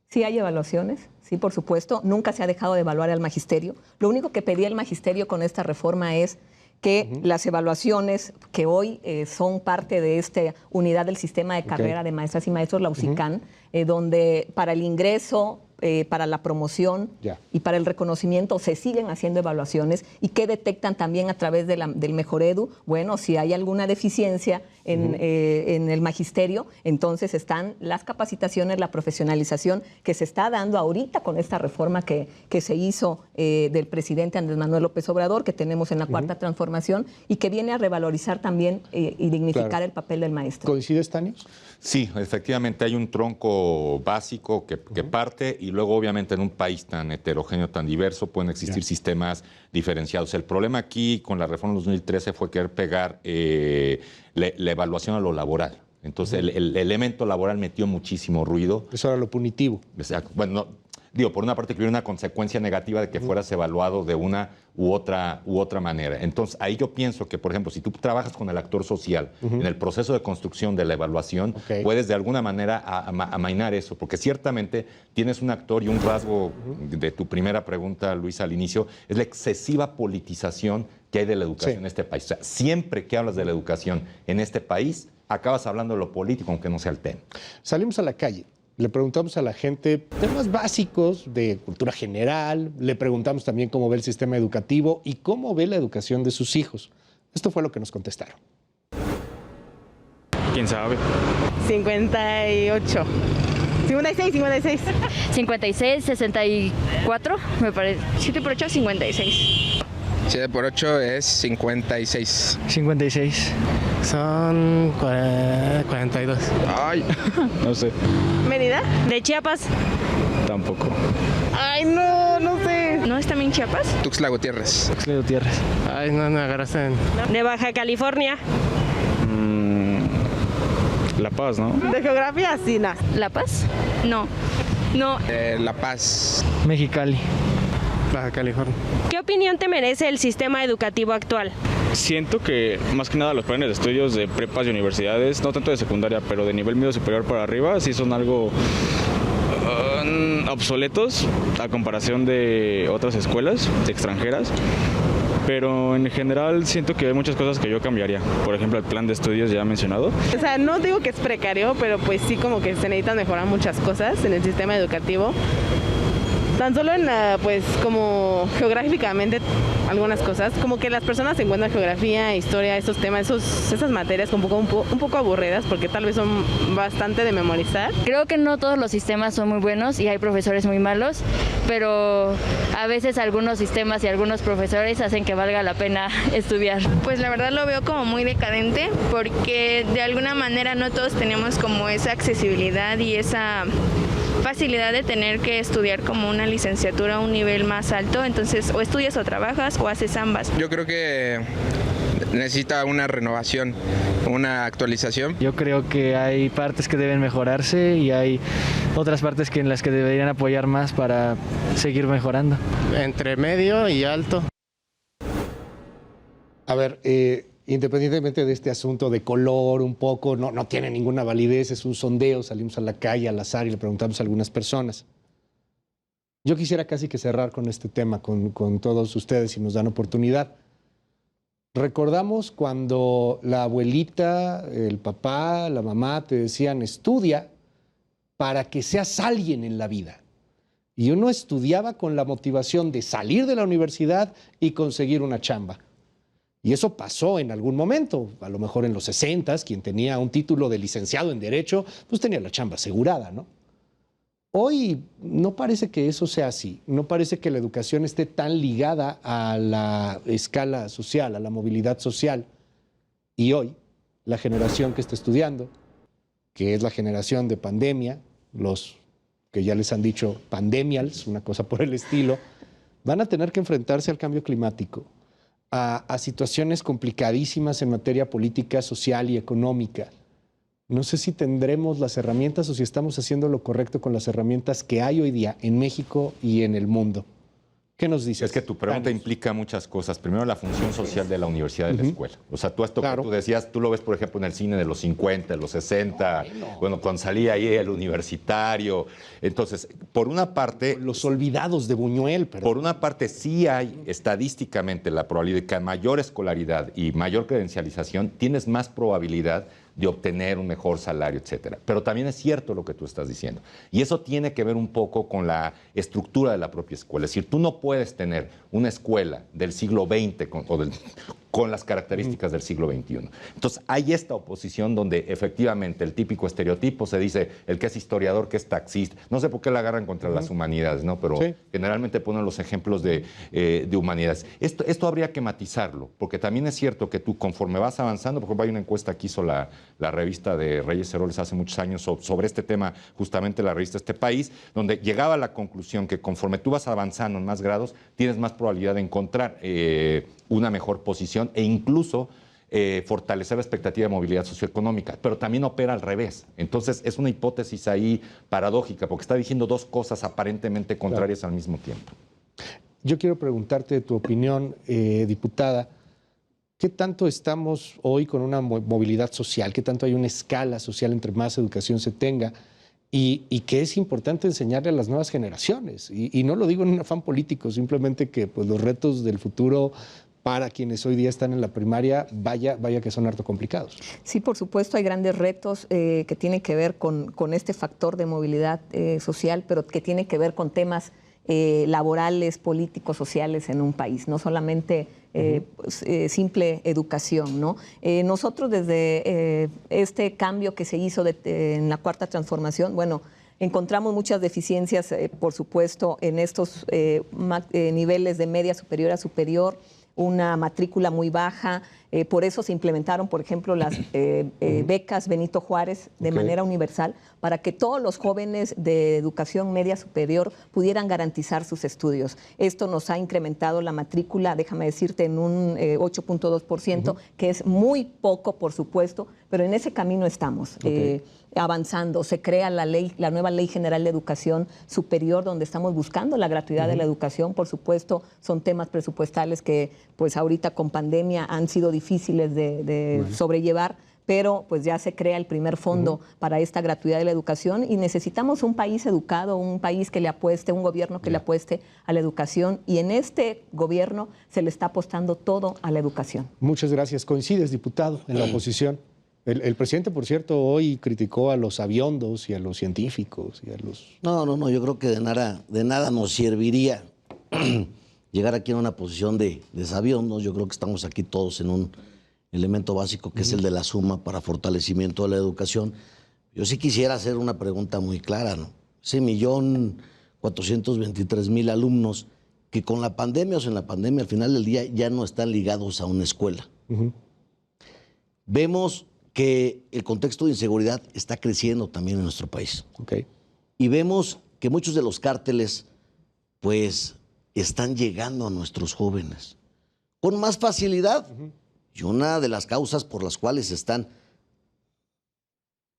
Sí hay evaluaciones, sí, por supuesto. Nunca se ha dejado de evaluar al magisterio. Lo único que pedía el magisterio con esta reforma es que las evaluaciones que hoy son parte de esta unidad del sistema de carrera de maestras y maestros, la UCICAN, donde para el ingreso, para la promoción y para el reconocimiento se siguen haciendo evaluaciones y que detectan también a través del Mejoredu, bueno, si hay alguna deficiencia en el magisterio, entonces están las capacitaciones, la profesionalización que se está dando ahorita con esta reforma que se hizo del presidente Andrés Manuel López Obrador, que tenemos en la Cuarta Transformación y que viene a revalorizar también y dignificar el papel del maestro. ¿Coincides, Tanios? Sí, efectivamente hay un tronco básico que parte y luego obviamente en un país tan heterogéneo, tan diverso, pueden existir sistemas diferenciados. El problema aquí con la reforma de 2013 fue querer pegar la evaluación a lo laboral. Entonces el elemento laboral metió muchísimo ruido. Eso era lo punitivo. Exacto. Bueno, digo, por una parte que hubiera una consecuencia negativa de que fueras evaluado de una u otra manera. Entonces, ahí yo pienso que, por ejemplo, si tú trabajas con el actor social en el proceso de construcción de la evaluación, puedes de alguna manera amainar eso, porque ciertamente tienes un actor y un rasgo de tu primera pregunta, Luis, al inicio, es la excesiva politización que hay de la educación en este país. O sea, siempre que hablas de la educación en este país, acabas hablando de lo político, aunque no sea el tema. Salimos a la calle. Le preguntamos a la gente temas básicos de cultura general, le preguntamos también cómo ve el sistema educativo y cómo ve la educación de sus hijos. Esto fue lo que nos contestaron. ¿Quién sabe? 58. 56. 56, 64, me parece. 7 por 8, 56. 7 por 8 es 56. 56. Son 42. Ay, no sé. ¿Mérida? ¿De Chiapas? Tampoco. Ay, no sé. ¿No es también Chiapas? Tuxtla Gutiérrez. Ay, no me agarraste. ¿De Baja California? La Paz, ¿no? ¿De geografía? Sí, no. ¿La Paz? No. La Paz. Mexicali. Baja California. ¿Qué opinión te merece el sistema educativo actual? Siento que más que nada los planes de estudios de prepas y universidades, no tanto de secundaria, pero de nivel medio superior para arriba, sí son algo obsoletos a comparación de otras escuelas extranjeras. Pero en general siento que hay muchas cosas que yo cambiaría. Por ejemplo, el plan de estudios ya mencionado. O sea, no digo que es precario, pero pues sí como que se necesitan mejorar muchas cosas en el sistema educativo. Tan solo en pues como geográficamente algunas cosas, como que las personas encuentran geografía, historia, esos temas, esas materias un poco aburridas porque tal vez son bastante de memorizar. Creo que no todos los sistemas son muy buenos y hay profesores muy malos, pero a veces algunos sistemas y algunos profesores hacen que valga la pena estudiar. Pues la verdad lo veo como muy decadente porque de alguna manera no todos tenemos como esa accesibilidad y esa facilidad de tener que estudiar como una licenciatura a un nivel más alto, entonces o estudias o trabajas o haces ambas. Yo creo que necesita una renovación, una actualización. Yo creo que hay partes que deben mejorarse y hay otras partes en las que deberían apoyar más para seguir mejorando. Entre medio y alto. A ver, independientemente de este asunto de color un poco, no tiene ninguna validez, es un sondeo, salimos a la calle al azar y le preguntamos a algunas personas. Yo quisiera casi que cerrar con este tema, con todos ustedes, si nos dan oportunidad. Recordamos cuando la abuelita, el papá, la mamá te decían, estudia para que seas alguien en la vida. Y uno estudiaba con la motivación de salir de la universidad y conseguir una chamba. Y eso pasó en algún momento, a lo mejor en los 60s, quien tenía un título de licenciado en Derecho, pues tenía la chamba asegurada, ¿no? Hoy no parece que eso sea así, no parece que la educación esté tan ligada a la escala social, a la movilidad social. Y hoy, la generación que está estudiando, que es la generación de pandemia, los que ya les han dicho pandemials, una cosa por el estilo, van a tener que enfrentarse al cambio climático, a situaciones complicadísimas en materia política, social y económica. No sé si tendremos las herramientas o si estamos haciendo lo correcto con las herramientas que hay hoy día en México y en el mundo. ¿Qué nos dices? Es que tu pregunta implica muchas cosas. Primero, la función social de la universidad, de la escuela. O sea, tú esto que tú decías, tú lo ves, por ejemplo, en el cine de los 50, de los 60, bueno, cuando salía ahí el universitario. Entonces, por una parte... Los olvidados de Buñuel. Perdón. Por una parte, sí hay estadísticamente la probabilidad de que a mayor escolaridad y mayor credencialización tienes más probabilidad de obtener un mejor salario, etcétera. Pero también es cierto lo que tú estás diciendo. Y eso tiene que ver un poco con la estructura de la propia escuela. Es decir, tú no puedes tener una escuela del siglo XX con las características del siglo XXI. Entonces, hay esta oposición donde efectivamente el típico estereotipo se dice el que es historiador, que es taxista. No sé por qué la agarran contra las humanidades, ¿no? Pero generalmente ponen los ejemplos de humanidades. Esto habría que matizarlo, porque también es cierto que tú, conforme vas avanzando, por ejemplo, hay una encuesta que hizo la revista de Reyes Heroles hace muchos años sobre este tema, justamente la revista Este País, donde llegaba a la conclusión que conforme tú vas avanzando en más grados, tienes más probabilidad de encontrar una mejor posición e incluso fortalecer la expectativa de movilidad socioeconómica, pero también opera al revés. Entonces, es una hipótesis ahí paradójica, porque está diciendo dos cosas aparentemente contrarias al mismo tiempo. Yo quiero preguntarte tu opinión, diputada. ¿Qué tanto estamos hoy con una movilidad social? ¿Qué tanto hay una escala social entre más educación se tenga? Y que es importante enseñarle a las nuevas generaciones. Y no lo digo en un afán político, simplemente que pues, los retos del futuro para quienes hoy día están en la primaria, vaya que son harto complicados. Sí, por supuesto, hay grandes retos que tienen que ver con este factor de movilidad social, pero que tiene que ver con temas laborales, políticos, sociales en un país. No solamente simple educación, ¿no? Nosotros desde este cambio que se hizo en la Cuarta Transformación, bueno, encontramos muchas deficiencias, por supuesto, en estos niveles de media superior a superior, una matrícula muy baja. Por eso se implementaron, por ejemplo, las becas Benito Juárez de manera universal, para que todos los jóvenes de educación media superior pudieran garantizar sus estudios. Esto nos ha incrementado la matrícula, déjame decirte, en un 8.2%, que es muy poco, por supuesto, pero en ese camino estamos. Avanzando, se crea la nueva Ley General de Educación Superior, donde estamos buscando la gratuidad de la educación. Por supuesto, son temas presupuestales que pues ahorita con pandemia han sido difíciles de sobrellevar, pero pues ya se crea el primer fondo para esta gratuidad de la educación y necesitamos un país educado, un país que le apueste, un gobierno que le apueste a la educación, y en este gobierno se le está apostando todo a la educación. Muchas gracias. Coincides, diputado, en la oposición. El presidente, por cierto, hoy criticó a los aviondos y a los científicos y a los... No, yo creo que de nada nos serviría llegar aquí en una posición de sabiondos. Yo creo que estamos aquí todos en un elemento básico que es el de la suma para fortalecimiento de la educación. Yo sí quisiera hacer una pregunta muy clara, ¿no? Ese 1.423.000 alumnos que con la pandemia o sin la pandemia al final del día ya no están ligados a una escuela. Vemos que el contexto de inseguridad está creciendo también en nuestro país. Y vemos que muchos de los cárteles, pues, están llegando a nuestros jóvenes con más facilidad. Y una de las causas por las cuales están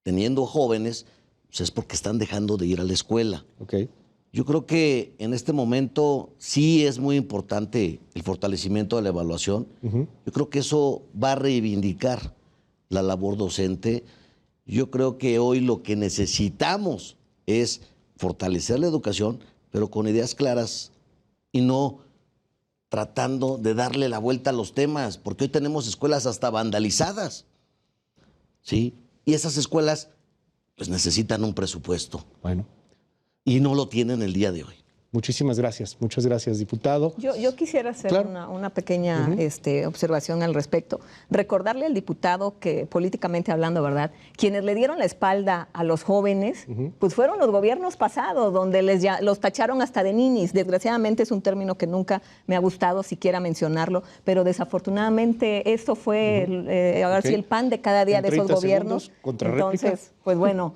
teniendo jóvenes, pues, es porque están dejando de ir a la escuela. Yo creo que en este momento sí es muy importante el fortalecimiento de la evaluación. Yo creo que eso va a reivindicar la labor docente. Yo creo que hoy lo que necesitamos es fortalecer la educación, pero con ideas claras y no tratando de darle la vuelta a los temas, porque hoy tenemos escuelas hasta vandalizadas, ¿sí? Y esas escuelas pues necesitan un presupuesto. Y no lo tienen el día de hoy. Muchísimas gracias. Muchas gracias, diputado. Yo quisiera hacer una pequeña observación al respecto. Recordarle al diputado que, políticamente hablando, ¿verdad?, quienes le dieron la espalda a los jóvenes, pues fueron los gobiernos pasados, donde los tacharon hasta de ninis. Desgraciadamente es un término que nunca me ha gustado siquiera mencionarlo, pero desafortunadamente esto fue ahora sí el pan de cada día de esos gobiernos. Entonces, pues bueno...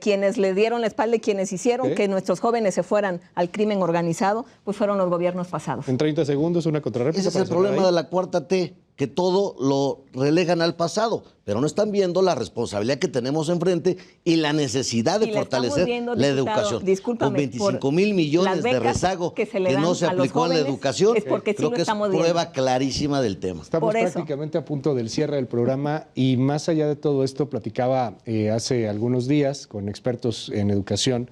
quienes le dieron la espalda y quienes hicieron que nuestros jóvenes se fueran al crimen organizado, pues fueron los gobiernos pasados. En 30 segundos, una contrarréplica. Ese es el problema de la cuarta T, que todo lo relegan al pasado, pero no están viendo la responsabilidad que tenemos enfrente y la necesidad de fortalecer la educación. Con 25,000 millones de rezago que no se aplicó a la educación, creo que es prueba clarísima del tema. Estamos prácticamente a punto del cierre del programa y más allá de todo esto, platicaba hace algunos días con expertos en educación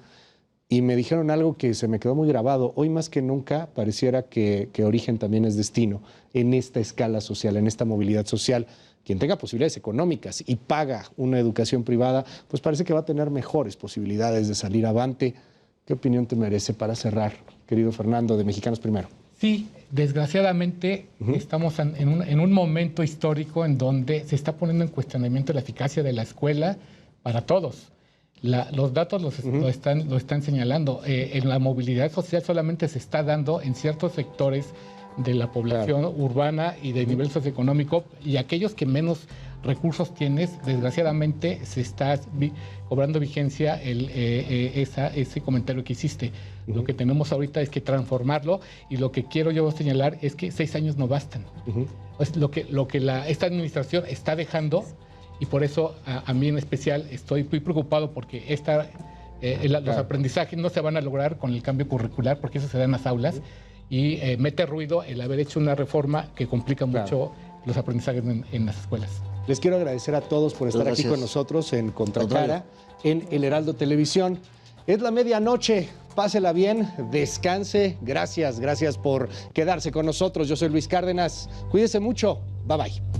y me dijeron algo que se me quedó muy grabado. Hoy más que nunca pareciera que origen también es destino en esta escala social, en esta movilidad social. Quien tenga posibilidades económicas y paga una educación privada, pues parece que va a tener mejores posibilidades de salir avante. ¿Qué opinión te merece para cerrar, querido Fernando, de Mexicanos Primero? Sí, desgraciadamente estamos en un momento histórico en donde se está poniendo en cuestionamiento la eficacia de la escuela para todos. Los datos lo están señalando. En la movilidad social solamente se está dando en ciertos sectores de la población urbana y de nivel socioeconómico, y aquellos que menos recursos tienes, desgraciadamente se está cobrando vigencia ese comentario que hiciste. Lo que tenemos ahorita es que transformarlo, y lo que quiero yo señalar es que 6 años no bastan. Es lo que esta administración está dejando. Y por eso, a mí en especial, estoy muy preocupado porque los aprendizajes no se van a lograr con el cambio curricular, porque eso se da en las aulas, y mete ruido el haber hecho una reforma que complica mucho los aprendizajes en las escuelas. Les quiero agradecer a todos por estar aquí con nosotros en Contracara, en El Heraldo Televisión. Es la medianoche, pásela bien, descanse. Gracias por quedarse con nosotros. Yo soy Luis Cárdenas. Cuídese mucho. Bye bye.